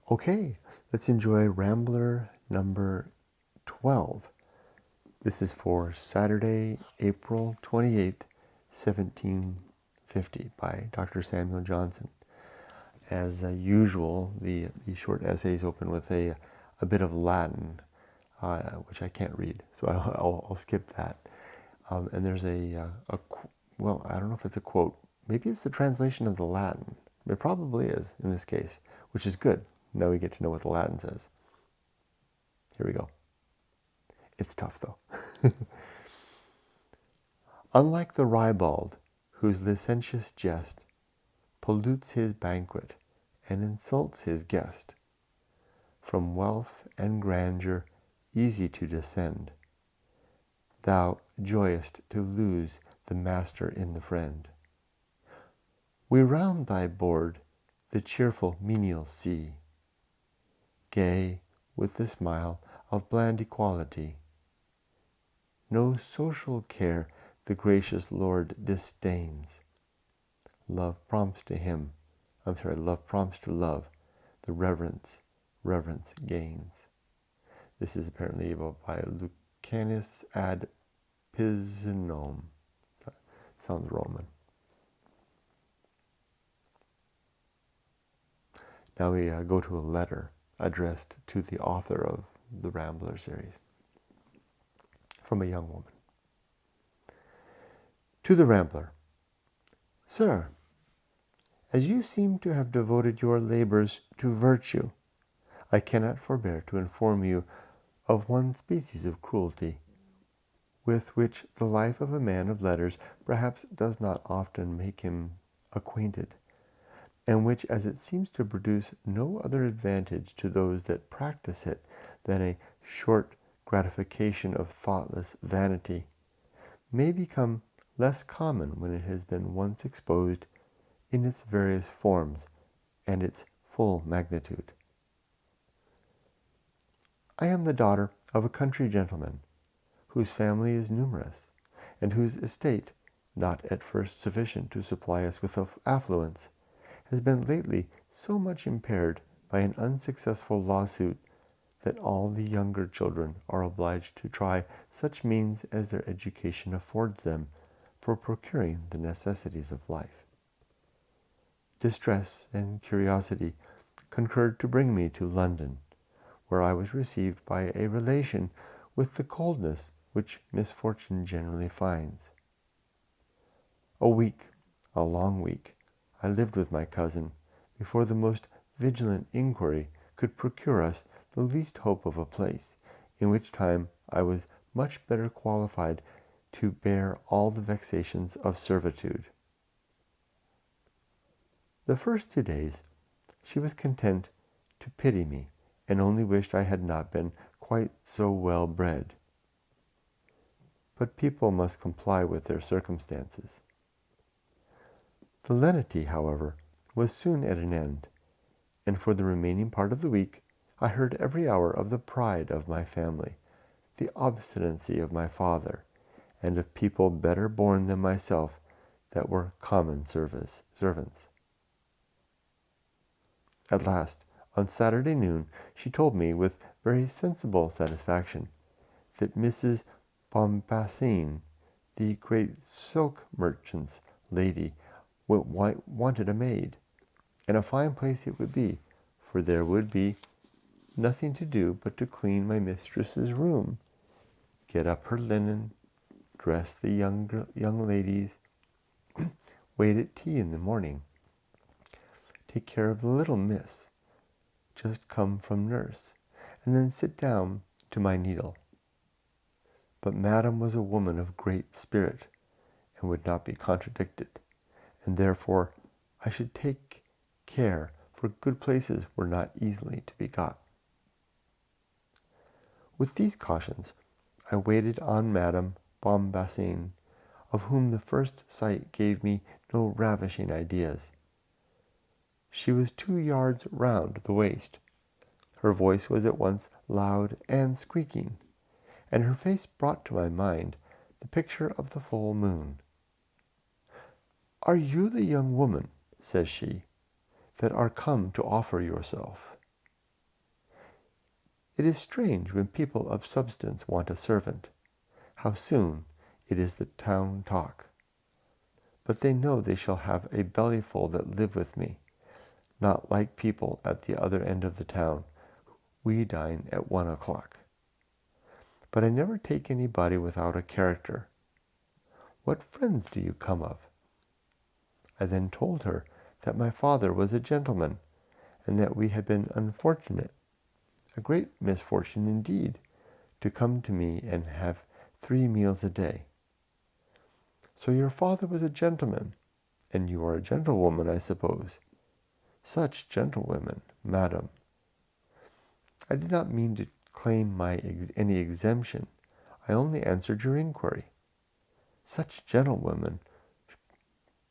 Okay, let's enjoy Rambler number 12. This is for Saturday, April 28th, 1750 by Dr. Samuel Johnson. As usual, the short essays open with a bit of Latin, which I can't read, so I'll skip that. And there's well, I don't know if it's a quote. Maybe it's the translation of the Latin. It probably is in this case, which is good. Now we get to know what the Latin says. Here we go. It's tough though. Unlike the ribald, whose licentious jest pollutes his banquet and insults his guest, from wealth and grandeur easy to descend, thou joyest to lose the master in the friend. We round thy board the cheerful menial see, gay with the smile of bland equality. No social care the gracious Lord disdains. Love prompts to love, the reverence gains. This is apparently by Lucanus ad Pisanum. Sounds Roman. Now we go to a letter addressed to the author of the Rambler series from a young woman. To the Rambler. Sir, as you seem to have devoted your labors to virtue, I cannot forbear to inform you of one species of cruelty with which the life of a man of letters perhaps does not often make him acquainted, and which, as it seems to produce no other advantage to those that practice it than a short gratification of thoughtless vanity, may become less common when it has been once exposed in its various forms and its full magnitude. I am the daughter of a country gentleman, whose family is numerous, and whose estate, not at first sufficient to supply us with affluence, has been lately so much impaired by an unsuccessful lawsuit that all the younger children are obliged to try such means as their education affords them for procuring the necessities of life. Distress and curiosity concurred to bring me to London, where I was received by a relation with the coldness which misfortune generally finds. A long week, I lived with my cousin before the most vigilant inquiry could procure us the least hope of a place, in which time I was much better qualified to bear all the vexations of servitude. The first 2 days she was content to pity me, and only wished I had not been quite so well bred. But people must comply with their circumstances. The lenity, however, was soon at an end, and for the remaining part of the week I heard every hour of the pride of my family, the obstinacy of my father, and of people better born than myself that were common servants. At last, on Saturday noon, she told me with very sensible satisfaction that Mrs. Bombassine, the great silk merchant's lady, wanted a maid, and a fine place it would be, for there would be nothing to do but to clean my mistress's room, get up her linen, dress the young ladies, wait at tea in the morning, take care of the little miss, just come from nurse, and then sit down to my needle. But Madame was a woman of great spirit, and would not be contradicted, and therefore I should take care, for good places were not easily to be got. With these cautions, I waited on Madame Bombassine, of whom the first sight gave me no ravishing ideas. She was 2 yards round the waist. Her voice was at once loud and squeaking, and her face brought to my mind the picture of the full moon. "Are you the young woman," says she, "that are come to offer yourself?" It is strange when people of substance want a servant. How soon it is the town talk. But they know they shall have a bellyful that live with me, not like people at the other end of the town. We dine at 1 o'clock. But I never take anybody without a character. What friends do you come of? I then told her that my father was a gentleman, and that we had been unfortunate, a great misfortune indeed, to come to me and have 3 meals a day. So your father was a gentleman, and you are a gentlewoman, I suppose. Such gentlewomen, madam. I did not mean to claim any exemption. I only answered your inquiry. Such gentlewomen,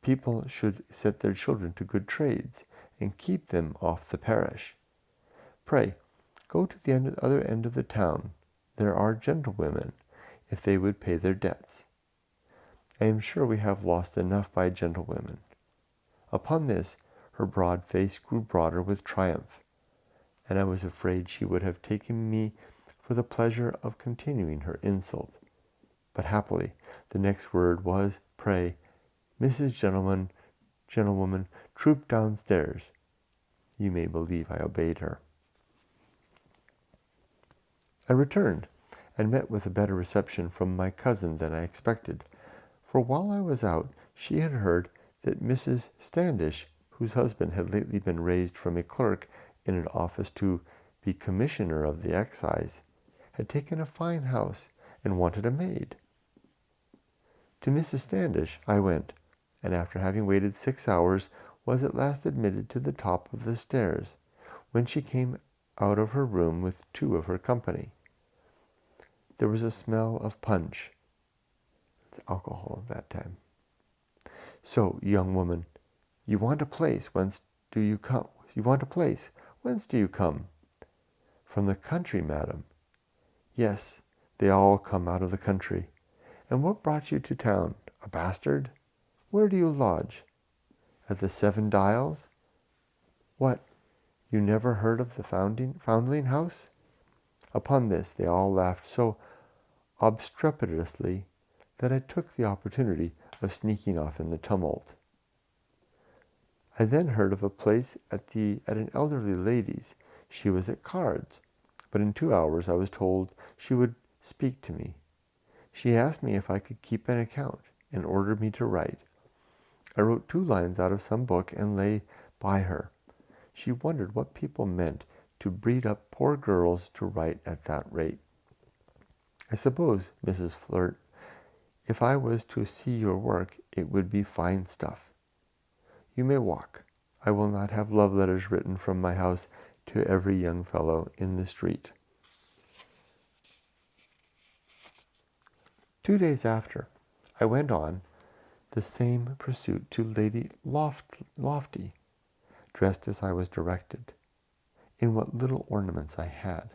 people should set their children to good trades, and keep them off the parish. Pray, go to the other end of the town. There are gentlewomen, if they would pay their debts. I am sure we have lost enough by gentlewomen. Upon this, her broad face grew broader with triumph, and I was afraid she would have taken me for the pleasure of continuing her insult. But happily, the next word was, pray, Mrs. Gentlewoman, troop downstairs. You may believe I obeyed her. I returned, and met with a better reception from my cousin than I expected, for while I was out, she had heard that Mrs. Standish, whose husband had lately been raised from a clerk in an office to be commissioner of the excise, had taken a fine house and wanted a maid. To Mrs. Standish I went, and after having waited 6 hours, was at last admitted to the top of the stairs, when she came out of her room with 2 of her company. There was a smell of punch. It's alcohol at that time. So, young woman, you want a place, whence do you come? You want a place, whence do you come? From the country, madam. Yes, they all come out of the country. And what brought you to town? A bastard? Where do you lodge? At the 7 Dials? What, you never heard of the Foundling House? Upon this they all laughed so obstreperously that I took the opportunity of sneaking off in the tumult. I then heard of a place at an elderly lady's. She was at cards, but in 2 hours I was told she would speak to me. She asked me if I could keep an account, and ordered me to write. I wrote 2 lines out of some book and lay by her. She wondered what people meant to breed up poor girls to write at that rate. I suppose, Mrs. Flirt, if I was to see your work, it would be fine stuff. You may walk. I will not have love letters written from my house to every young fellow in the street. 2 days after, I went on the same pursuit to Lady Lofty, dressed as I was directed, in what little ornaments I had,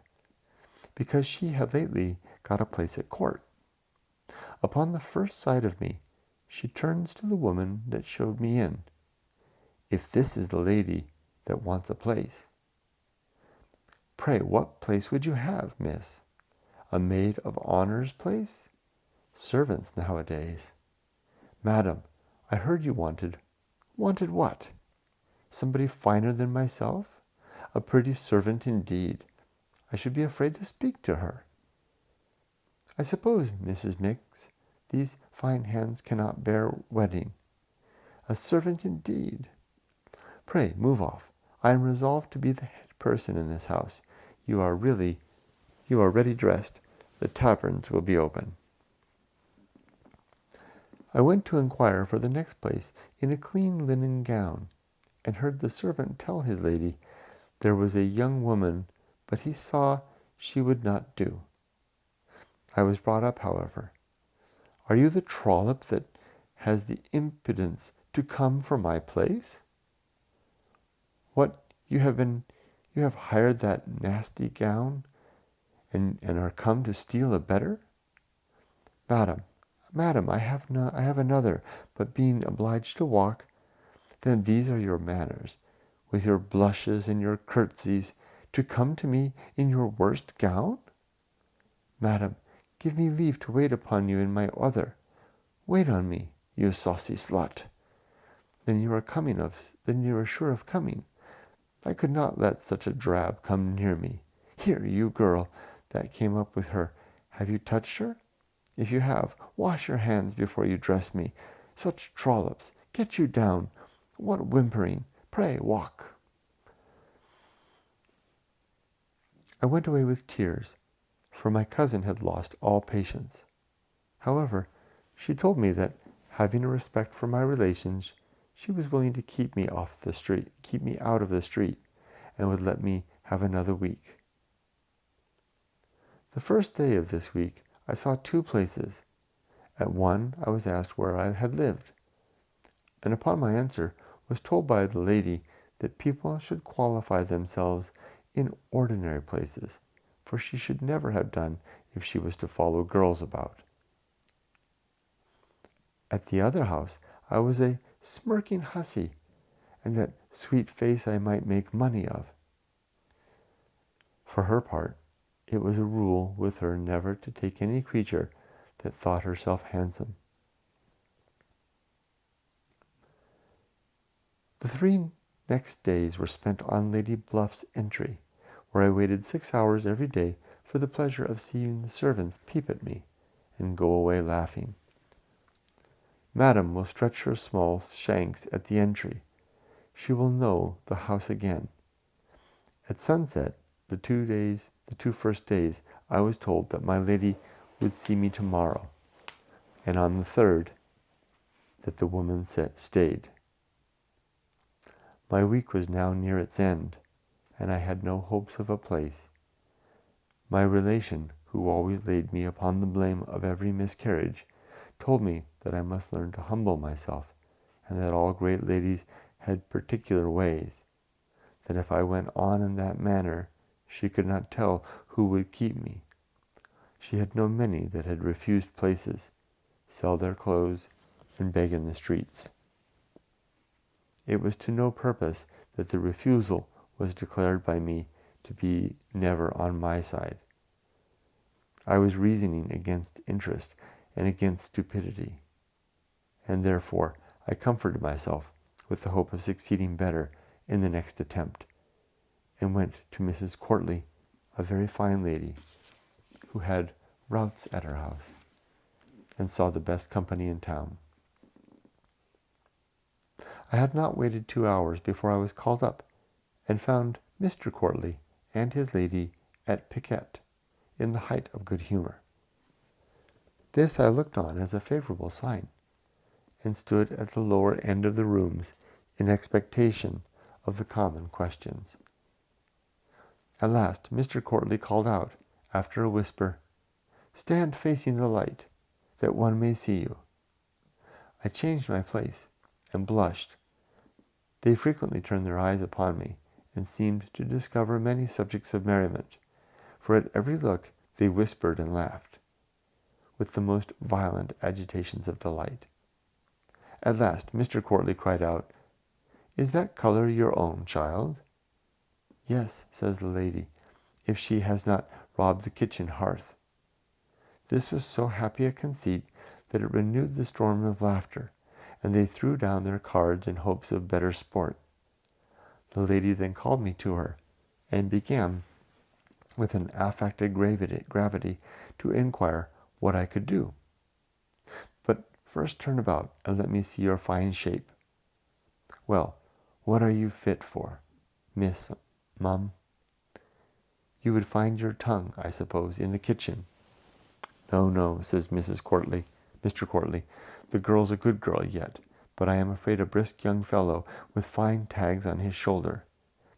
because she had lately got a place at court. Upon the first sight of me, she turns to the woman that showed me in. If this is the lady that wants a place. Pray, what place would you have, miss? A maid of honor's place? Servants nowadays. Madam, I heard you wanted what? Somebody finer than myself? A pretty servant indeed. I should be afraid to speak to her. I suppose, Mrs. Mix, these fine hands cannot bear wetting. A servant indeed. Pray, move off. I am resolved to be the head person in this house. You are ready dressed. The taverns will be open. I went to inquire for the next place in a clean linen gown, and heard the servant tell his lady there was a young woman, but he saw she would not do. I was brought up, however. Are you the trollop that has the impudence to come for my place? What, you have hired that nasty gown, and are come to steal a better? Madam, I have another, but being obliged to walk, then these are your manners, with your blushes and your curtsies, to come to me in your worst gown? Madam, give me leave to wait upon you in my other. Wait on me, you saucy slut. Then you are sure of coming. I could not let such a drab come near me. Here, you girl that came up with her, have you touched her? If you have, wash your hands before you dress me. Such trollops, get you down. What whimpering? Pray, walk. I went away with tears, for my cousin had lost all patience. However, she told me that, having a respect for my relations, she was willing to keep me out of the street, and would let me have another week. The first day of this week, I saw 2 places. At one, I was asked where I had lived, and upon my answer, was told by the lady that people should qualify themselves in ordinary places, for she should never have done if she was to follow girls about. At the other house, I was a smirking hussy, and that sweet face I might make money of. For her part, it was a rule with her never to take any creature that thought herself handsome. The 3 next days were spent on Lady Bluff's entry, where I waited 6 hours every day for the pleasure of seeing the servants peep at me and go away laughing. Madam will stretch her small shanks at the entry. She will know the house again. At sunset, the 2 first days, I was told that my lady would see me tomorrow, and on the 3rd, that the woman stayed. My week was now near its end, and I had no hopes of a place. My relation, who always laid me upon the blame of every miscarriage, told me that I must learn to humble myself, and that all great ladies had particular ways, that if I went on in that manner, she could not tell who would keep me. She had known many that had refused places, sell their clothes, and beg in the streets. It was to no purpose that the refusal was declared by me to be never on my side. I was reasoning against interest and against stupidity, and therefore I comforted myself with the hope of succeeding better in the next attempt, and went to Mrs. Courtly, a very fine lady, who had routs at her house, and saw the best company in town. I had not waited 2 hours before I was called up, and found Mr. Courtly and his lady at piquet, in the height of good humor. This I looked on as a favorable sign, and stood at the lower end of the rooms in expectation of the common questions. At last Mr. Courtly called out, after a whisper, "Stand facing the light, that one may see you." I changed my place, and blushed. They frequently turned their eyes upon me, and seemed to discover many subjects of merriment, for at every look they whispered and laughed, with the most violent agitations of delight. At last Mr. Courtly cried out, "Is that color your own, child?" "Yes," says the lady, "if she has not robbed the kitchen hearth." This was so happy a conceit that it renewed the storm of laughter, and they threw down their cards in hopes of better sport. The lady then called me to her, and began, with an affected gravity, to inquire what I could do. "But first turn about, and let me see your fine shape." "Well, what are you fit for, Miss Mum?" "You would find your tongue, I suppose, in the kitchen." "No, no," says Mr. Courtly, "the girl's a good girl yet, but I am afraid a brisk young fellow with fine tags on his shoulder.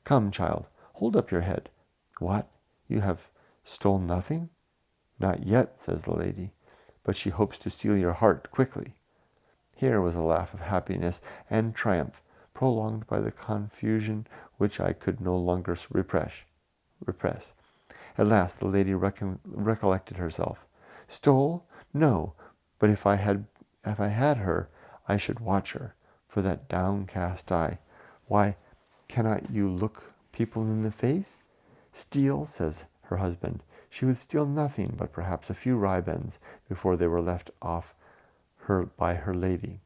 Come, child, hold up your head. What, you have stole nothing?" "Not yet," says the lady, "but she hopes to steal your heart quickly." Here was a laugh of happiness and triumph, prolonged by the confusion which I could no longer repress. At last the lady recollected herself. "Stole? No, but if I had her, I should watch her, for that downcast eye. Why, cannot you look people in the face? Steal, says her husband. She would steal nothing but perhaps a few ribands before they were left off her by her lady.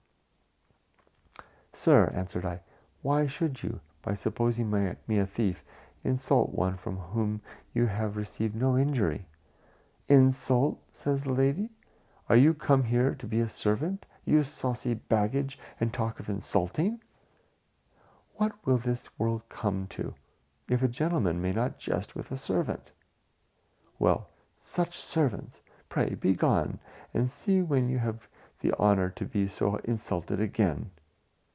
Sir, answered I, why should you, by supposing me a thief, insult one from whom you have received no injury? Insult, says the lady? Are you come here to be a servant, you saucy baggage, and talk of insulting? What will this world come to, if a gentleman may not jest with a servant? Well, such servants, pray be gone, and see when you have the honor to be so insulted again.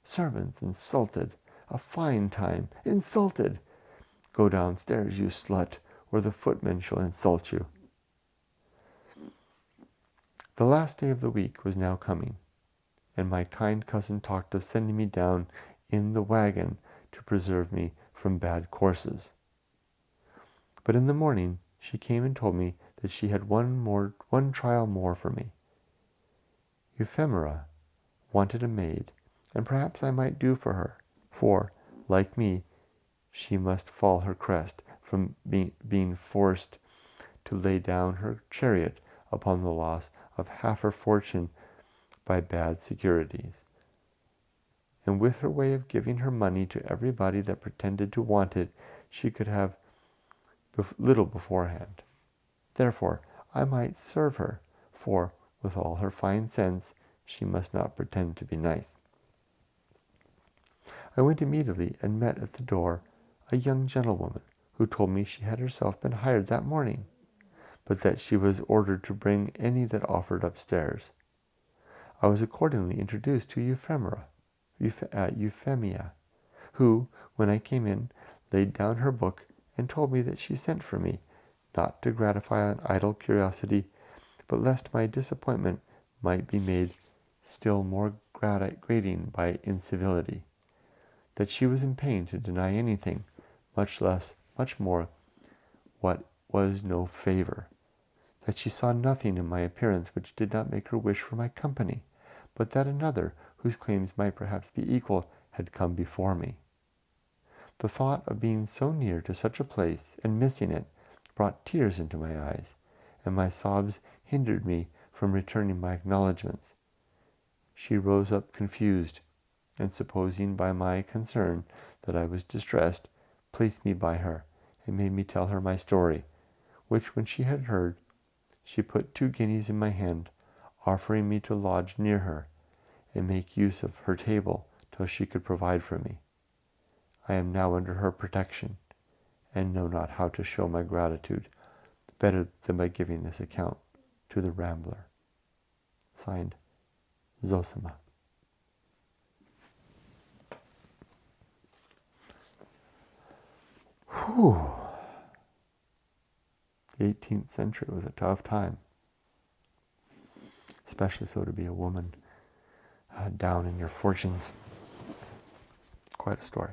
Servants insulted, a fine time, insulted. Go downstairs, you slut, or the footman shall insult you. The last day of the week was now coming, and my kind cousin talked of sending me down in the wagon to preserve me from bad courses. But in the morning she came and told me that she had one trial more for me. Euphemera wanted a maid, and perhaps I might do for her, for, like me, she must fall her crest from being forced to lay down her chariot upon the loss of half her fortune by bad securities. And with her way of giving her money to everybody that pretended to want it, she could have little beforehand. Therefore, I might serve her, for, with all her fine sense, she must not pretend to be nice. I went immediately and met at the door a young gentlewoman, who told me she had herself been hired that morning, but that she was ordered to bring any that offered upstairs. I was accordingly introduced to Euphemia, who, when I came in, laid down her book and told me that she sent for me, not to gratify an idle curiosity, but lest my disappointment might be made still more grating by incivility, that she was in pain to deny anything, much more what was no favor, that she saw nothing in my appearance which did not make her wish for my company, but that another, whose claims might perhaps be equal, had come before me. The thought of being so near to such a place and missing it brought tears into my eyes, and my sobs hindered me from returning my acknowledgments. She rose up confused, and supposing by my concern that I was distressed, placed me by her, and made me tell her my story, which when she had heard, she put 2 guineas in my hand, offering me to lodge near her, and make use of her table till she could provide for me. I am now under her protection, and know not how to show my gratitude better than by giving this account to the Rambler. Signed, Zosima. Whew. The 18th century was a tough time, especially so to be a woman down in your fortunes. Quite a story.